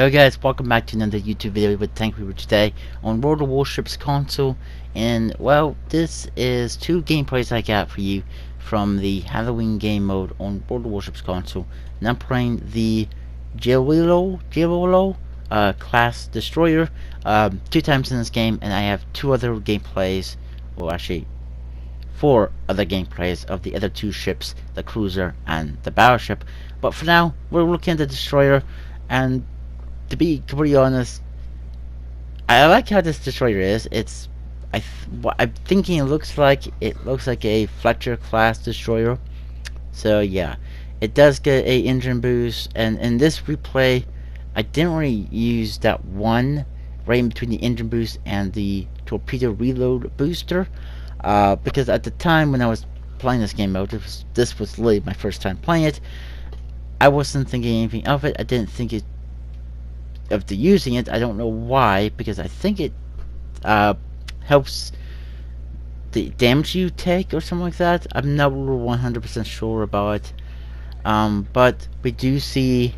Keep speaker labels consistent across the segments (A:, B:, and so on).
A: Hello guys, welcome back to another YouTube video with Tank Reaper today on World of Warships console. And well, this is two gameplays I got for you from the Halloween game mode on World of Warships console. And I'm playing the Jewelo class destroyer two times in this game, and I have two other gameplays, well actually four other gameplays of the other two ships, the cruiser and the battleship. But for now, we're looking at the destroyer, and to be completely honest, I like how this destroyer is. It's what I'm thinking it looks like a Fletcher class destroyer. So yeah, it does get a engine boost, and in this replay, I didn't really use that one right in between the engine boost and the torpedo reload booster, because at the time when I was playing this game mode, this was literally my first time playing it. I wasn't thinking anything of it. I didn't think it of the using it. I don't know why, because I think it helps the damage you take or something like that. I'm not 100% sure about it. But we do see,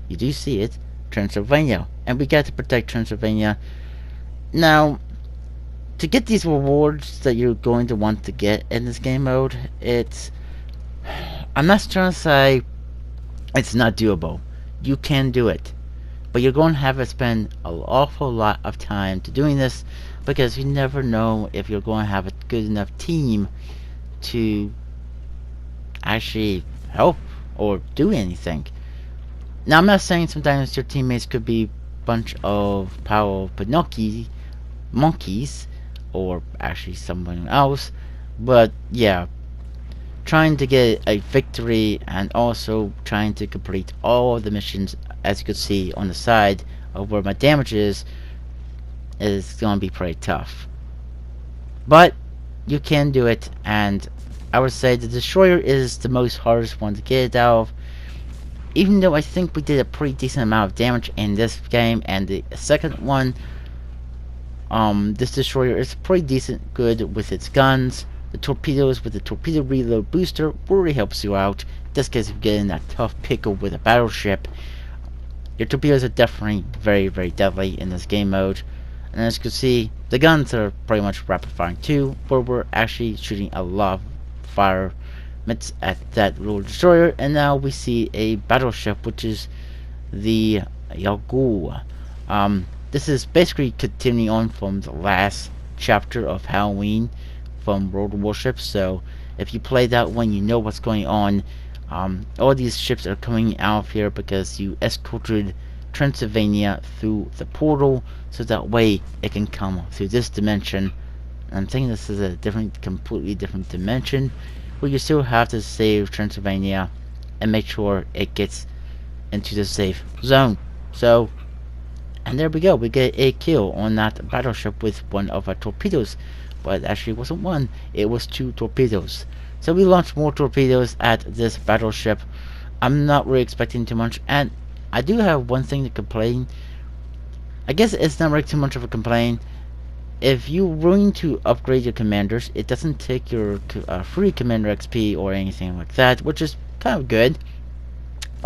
A: you do see it, Transylvania, and we got to protect Transylvania. Now, to get these rewards that you're going to want to get in this game mode, I'm not trying to say it's not doable. You can do it. But you're going to have to spend an awful lot of time to doing this, because you never know if you're going to have a good enough team to actually help or do anything. Now, I'm not saying sometimes your teammates could be a bunch of power monkeys, or actually someone else, but yeah, trying to get a victory and also trying to complete all of the missions, as you can see on the side of where my damage is going to be pretty tough. But you can do it, and I would say the destroyer is the most hardest one to get it out of, even though I think we did a pretty decent amount of damage in this game. And the second one, this destroyer is pretty decent good with its guns. The torpedoes with the torpedo reload booster really helps you out, just because you get in that tough pickle with a battleship. Your torpedoes are definitely very, very deadly in this game mode. And as you can see, the guns are pretty much rapid firing too, where we're actually shooting a lot of fire at that little destroyer. And now we see a battleship, which is the Yagul. This is basically continuing on from the last chapter of Halloween from World of Warships. So if you play that one, you know what's going on. All these ships are coming out of here because you escorted Transylvania through the portal, so that way it can come through this dimension. And I'm thinking this is a completely different dimension, where you still have to save Transylvania and make sure it gets into the safe zone. So, and there we go, we get a kill on that battleship with one of our torpedoes. But it actually wasn't one, it was two torpedoes. So we launched more torpedoes at this battleship. I'm not really expecting too much, and I do have one thing to complain. I guess it's not really too much of a complaint. If you're willing to upgrade your commanders, it doesn't take your free commander XP or anything like that, which is kind of good.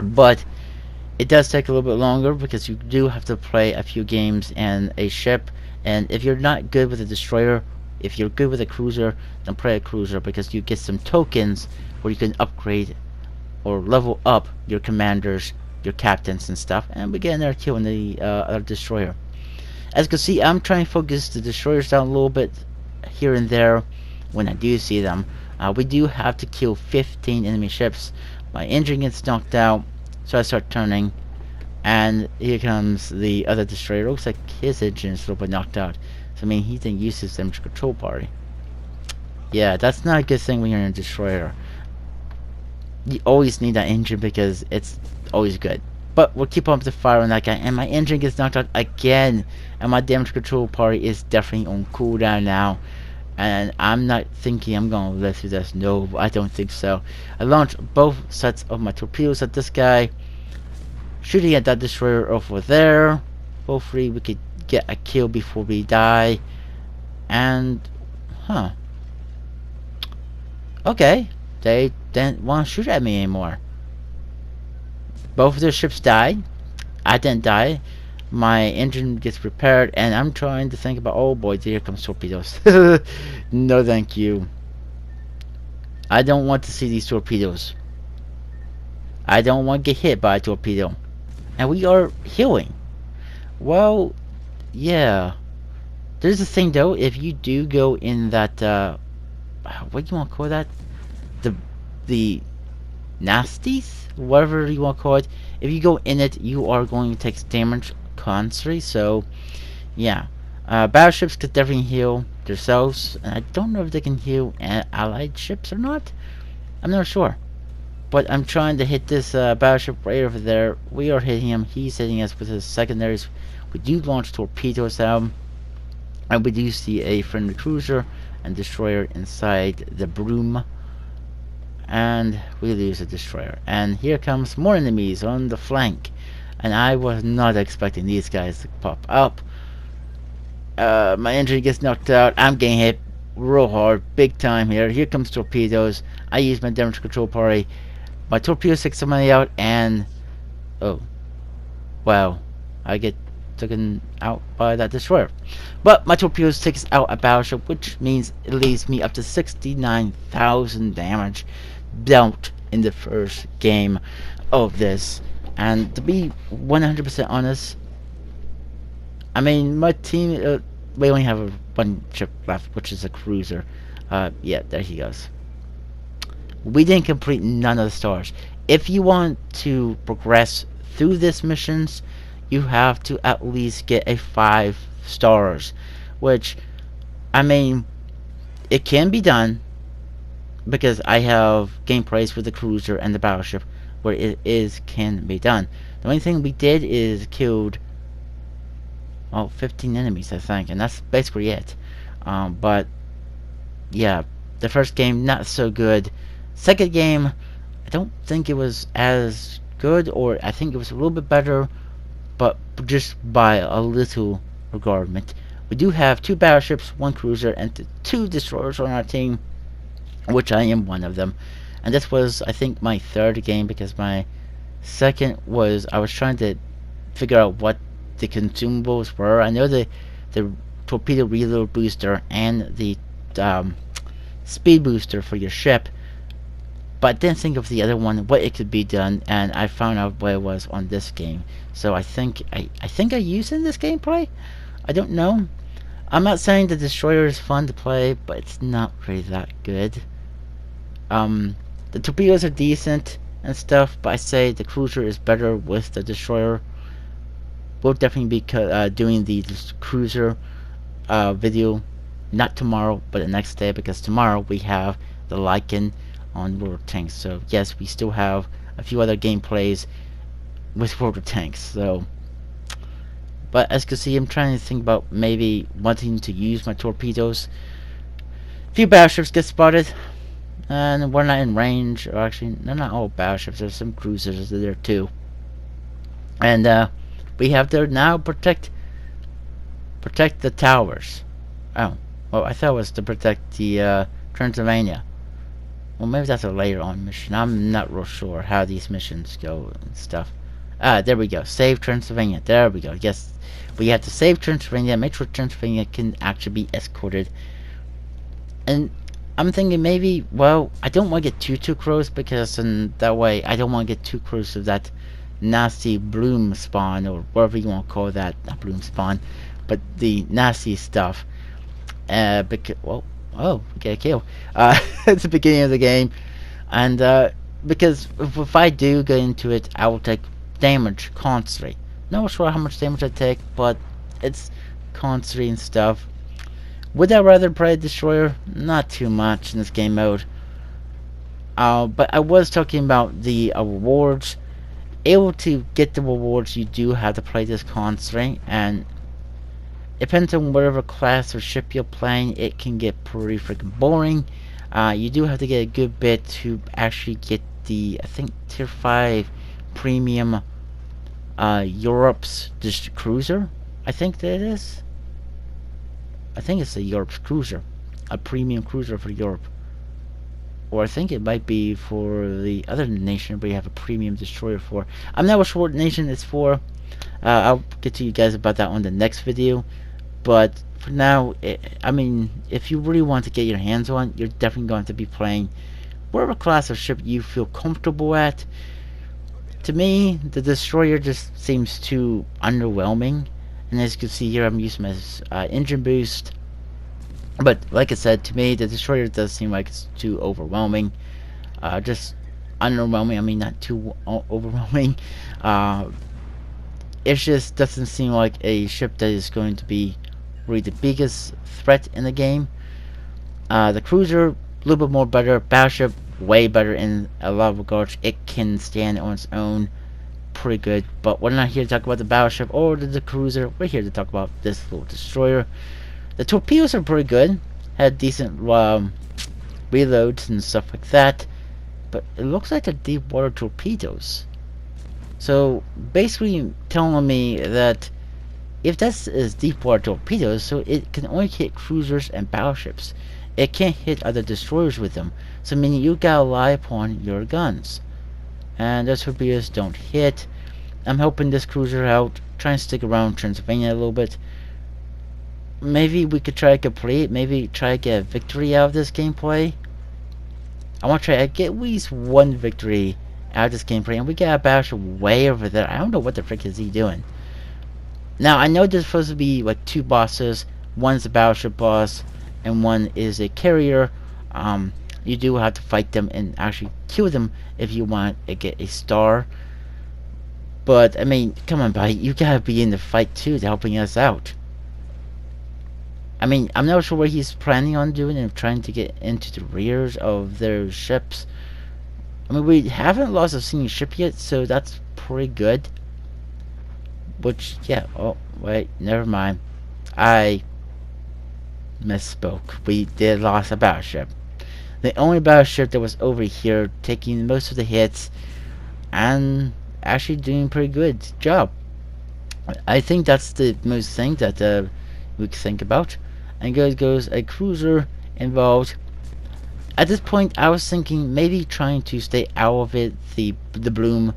A: But it does take a little bit longer, because you do have to play a few games in a ship. And if you're not good with a destroyer, if you're good with a cruiser, then play a cruiser, because you get some tokens where you can upgrade or level up your commanders, your captains and stuff. And we get another kill in the other destroyer. As you can see, I'm trying to focus the destroyers down a little bit here and there when I do see them. We do have to kill 15 enemy ships. My engine gets knocked out, so I start turning, and here comes the other destroyer. Looks like his engine is a little bit knocked out. So I mean, he didn't use his damage control party. Yeah, that's not a good thing when you're in a destroyer. You always need that engine, because it's always good. But we'll keep up the fire on that guy, and my engine gets knocked out again, and my damage control party is definitely on cooldown now. And I'm not thinking I'm gonna live through this. No, I don't think so. I launched both sets of my torpedoes at this guy, shooting at that destroyer over there. Hopefully we could get a kill before we die. And okay, they didn't want to shoot at me anymore. Both of their ships died. I didn't die. My engine gets repaired, and I'm trying to think about, oh boy, here comes torpedoes. No, thank you. I don't want to see these torpedoes. I don't want to get hit by a torpedo. And we are healing. Well, yeah. There's the thing though, if you do go in that, what do you want to call that? The nasties? Whatever you want to call it. If you go in it, you are going to take damage constantly, so, yeah. Battleships could definitely heal themselves, and I don't know if they can heal allied ships or not. I'm not sure. But I'm trying to hit this battleship right over there. We are hitting him. He's hitting us with his secondaries. We do launch torpedoes at him. And we do see a friendly cruiser and destroyer inside the broom. And we lose a destroyer. And here comes more enemies on the flank. And I was not expecting these guys to pop up. My engine gets knocked out. I'm getting hit real hard. Big time here. Here comes torpedoes. I use my damage control party. My torpedo takes somebody out, and oh, wow, I get taken out by that destroyer. But my torpedoes takes out a battleship, which means it leaves me up to 69,000 damage dealt in the first game of this. And to be 100% honest, I mean, my team, we only have one ship left, which is a cruiser. Yeah, there he goes. We didn't complete none of the stars. If you want to progress through this missions, you have to at least get a 5 stars, which, I mean, it can be done because I have gameplays with the cruiser and the battleship where it can be done. The only thing we did is killed 15 enemies, I think, and that's basically it. But yeah, the first game not so good. Second game, I don't think it was as good, or I think it was a little bit better, but just by a little regardment. We do have 2 battleships, 1 cruiser, and 2 destroyers on our team, which I am one of them. And this was, I think, my third game, because my second was, I was trying to figure out what the consumables were. I know the torpedo reload booster and the speed booster for your ship, but I didn't think of the other one, what it could be done, and I found out what it was on this game. So I think I used it in this gameplay. I don't know. I'm not saying the destroyer is fun to play, but it's not really that good. The torpedoes are decent and stuff, but I say the cruiser is better with the destroyer. We'll definitely be doing the cruiser video, not tomorrow, but the next day, because tomorrow we have the Lycan on World of Tanks. So yes, we still have a few other gameplays with World of Tanks. So, but as you can see, I'm trying to think about maybe wanting to use my torpedoes. A few battleships get spotted, and we're not in range. Or actually, they're not all battleships. There's some cruisers there too. And we have to now protect the towers. Oh, well, I thought it was to protect the Transylvania. Well, maybe that's a later on mission. I'm not real sure how these missions go and stuff. There we go. Save Transylvania. There we go. Yes, we have to save Transylvania. Make sure Transylvania can actually be escorted. And I'm thinking maybe, well, I don't want to get too close, because in that way I don't want to get too close to that nasty bloom spawn, or whatever you want to call that. Not bloom spawn, but the nasty stuff. Because, well, oh, we get a kill. It's the beginning of the game, and because if I do get into it, I will take damage constantly. Not sure how much damage I take, but it's constantly and stuff. Would I rather play a destroyer? Not too much in this game mode. But I was talking about the rewards. Able to get the rewards, you do have to play this constantly, and depends on whatever class or ship you're playing, it can get pretty freaking boring. You do have to get a good bit to actually get the, I think, tier 5 premium Europe's just cruiser. I think that it is. I think it's a Europe's cruiser, a premium cruiser for Europe. Or I think it might be for the other nation where you have a premium destroyer for. I'm not sure what nation it's for. I'll get to you guys about that on the next video. But for now, I mean, if you really want to get your hands on, you're definitely going to be playing whatever class of ship you feel comfortable at. To me, the destroyer just seems too underwhelming, and as you can see here, I'm using my engine boost. But like I said, to me, the destroyer does seem like it's too overwhelming. Just underwhelming. I mean, not too overwhelming. Uh, it just doesn't seem like a ship that is going to be really the biggest threat in the game. The cruiser, a little bit more better. Battleship, way better in a lot of regards. It can stand on its own pretty good. But we're not here to talk about the battleship or the cruiser. We're here to talk about this little destroyer. The torpedoes are pretty good. Had decent reloads and stuff like that. But it looks like they're deep water torpedoes. So basically telling me that if that is deep water torpedoes, so it can only hit cruisers and battleships. It can't hit other destroyers with them. So meaning you gotta rely upon your guns. And those torpedoes don't hit. I'm helping this cruiser out, trying to stick around Transylvania a little bit. Maybe we could try to complete, maybe try to get a victory out of this gameplay. I want to try to get at least one victory out of this gameplay, and we got a battleship way over there. I don't know what the frick is he doing. Now, I know there's supposed to be like two bosses. One's a battleship boss, and one is a carrier. You do have to fight them and actually kill them if you want to get a star. But, I mean, come on, buddy. You gotta be in the fight too, to helping us out. I mean, I'm not sure what he's planning on doing and trying to get into the rears of their ships. I mean, we haven't lost a single ship yet, so that's pretty good. Which, yeah, oh, wait, never mind. I misspoke. We did lose a battleship. The only battleship that was over here, taking most of the hits, and actually doing a pretty good job. I think that's the most thing that we could think about. And goes a cruiser involved. At this point, I was thinking maybe trying to stay out of it, the bloom,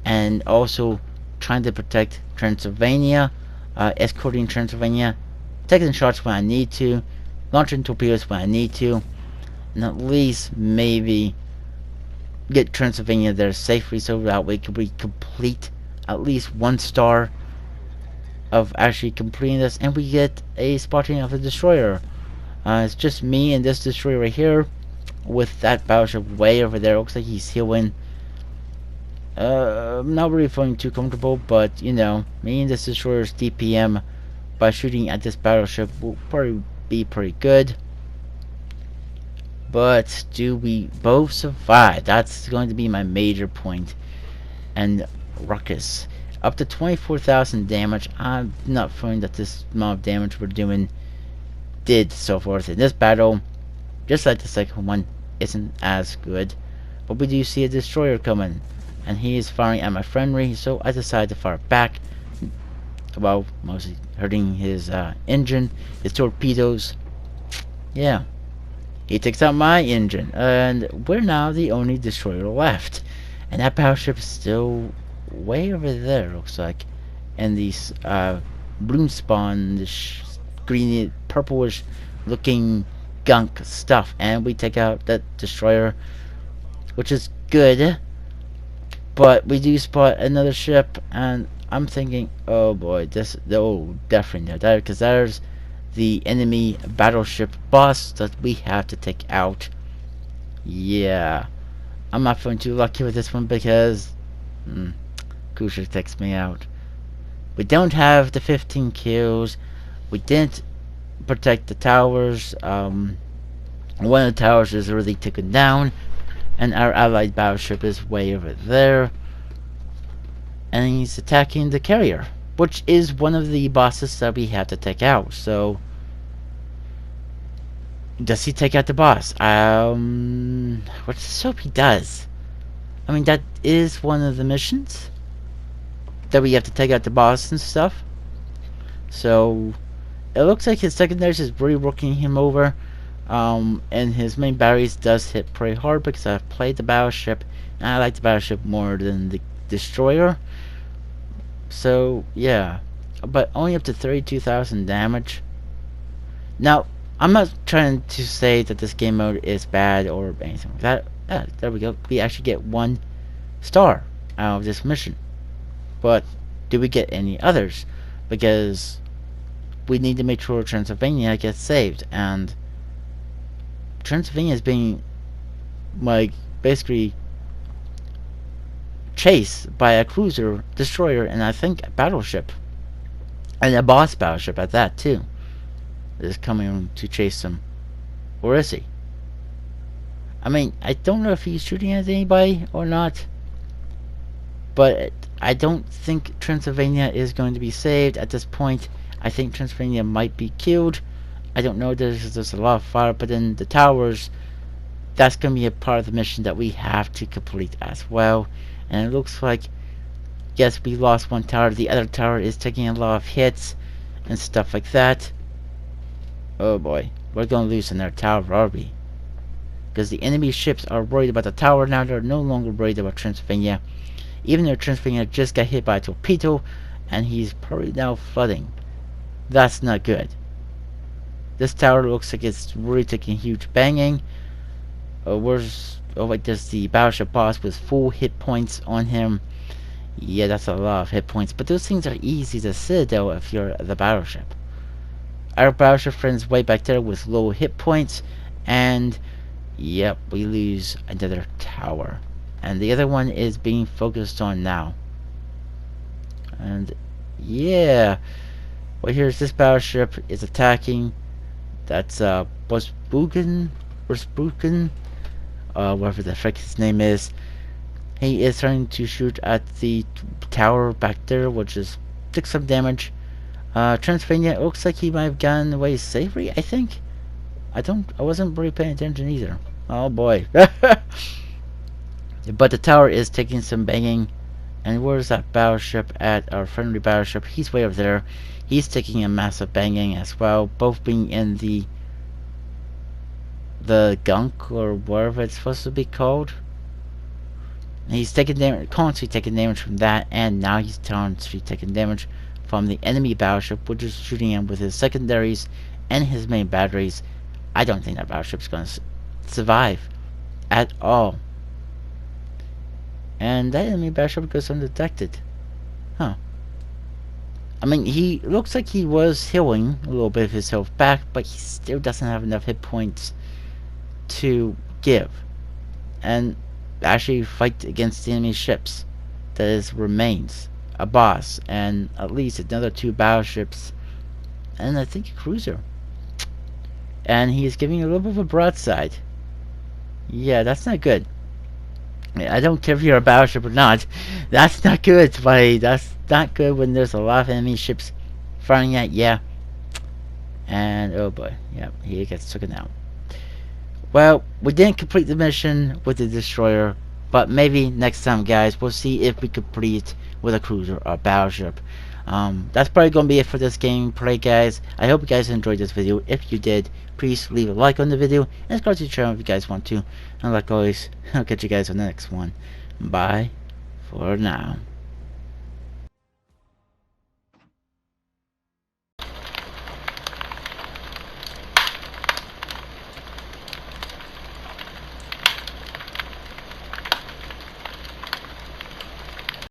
A: and also trying to protect Transylvania, escorting Transylvania, taking shots when I need to, launching torpedoes when I need to, and at least maybe get Transylvania there safely so that we can complete at least one star of actually completing this, and we get a spotting of the destroyer. It's just me and this destroyer right here, with that battleship way over there. Looks like he's healing. I'm not really feeling too comfortable, but you know, me and this destroyer's DPM by shooting at this battleship will probably be pretty good. But do we both survive? That's going to be my major point. And Ruckus, up to 24,000 damage. I'm not feeling that this amount of damage we're doing did so forth in this battle. Just like the second one, isn't as good. But we do see a destroyer coming, and he is firing at my friendly, so I decided to fire back. Well, mostly hurting his engine, his torpedoes. Yeah. He takes out my engine, and we're now the only destroyer left. And that battleship is still way over there, looks like. And these bloom spawn, this greeny, purplish looking gunk stuff. And we take out that destroyer, which is good. But we do spot another ship, and I'm thinking, oh boy, definitely no, that, because there's the enemy battleship boss that we have to take out. Yeah, I'm not feeling too lucky with this one because Cruiser takes me out. We don't have the 15 kills. We didn't protect the towers. One of the towers is already taken down, and our allied battleship is way over there, and he's attacking the carrier, which is one of the bosses that we have to take out. So, does he take out the boss? Let's hope he does. I mean, that is one of the missions that we have to take out the boss and stuff. So, it looks like his secondaries is really working him over. And his main batteries does hit pretty hard because I've played the battleship, and I like the battleship more than the destroyer. So yeah, but only up to 32,000 damage. Now, I'm not trying to say that this game mode is bad or anything like that. There we go. We actually get 1 star out of this mission. But do we get any others? Because we need to make sure Transylvania gets saved, and Transylvania is being, like, basically chased by a cruiser, destroyer, and I think a battleship. And a boss battleship at that, too, is coming to chase him. Or is he? I mean, I don't know if he's shooting at anybody or not, but I don't think Transylvania is going to be saved at this point. I think Transylvania might be killed. I don't know, there's a lot of fire, but in the towers, that's going to be a part of the mission that we have to complete as well. And it looks like, yes, we lost 1 tower. The other tower is taking a lot of hits and stuff like that. Oh boy, we're going to lose another tower, are we? Because the enemy ships are worried about the tower now. They're no longer worried about Transylvania. Even though Transylvania just got hit by a torpedo, and he's probably now flooding. That's not good. This tower looks like it's really taking huge banging. Where's... Oh wait, there's the battleship boss with full hit points on him. Yeah, that's a lot of hit points, but those things are easy to citadel if you're the battleship. Our battleship friend's way back there with low hit points, and yep, we lose another tower. And the other one is being focused on now. And yeah, well, here's this battleship is attacking. That's Bosbugen, whatever the frick his name is. He is trying to shoot at the tower back there, which is took some damage. Transylvania, it looks like he might have gotten away safely, I think. I wasn't really paying attention either. Oh boy. But the tower is taking some banging. And where's that battleship at? Our friendly battleship. He's way over there. He's taking a massive banging as well. Both being in the gunk or whatever it's supposed to be called. He's taking damage, constantly taking damage from that, and now he's constantly taking damage from the enemy battleship, which is shooting him with his secondaries and his main batteries. I don't think that battleship's going to survive at all. And that enemy battleship goes undetected. Huh. I mean, he looks like he was healing a little bit of his health back, but he still doesn't have enough hit points to give and actually fight against the enemy ships. That is remains a boss and at least another 2 battleships and I think a cruiser. And he's giving a little bit of a broadside. Yeah, that's not good. I don't care if you're a battleship or not. That's not good, buddy. That's not good when there's a lot of enemy ships firing at you. And oh boy, yeah, he gets taken out. Well, we didn't complete the mission with the destroyer, but maybe next time, guys, we'll see if we complete with a cruiser or a battleship. That's probably going to be it for this gameplay, guys. I hope you guys enjoyed this video. If you did, please leave a like on the video and subscribe to the channel if you guys want to. And like always, I'll catch you guys on the next one. Bye for now.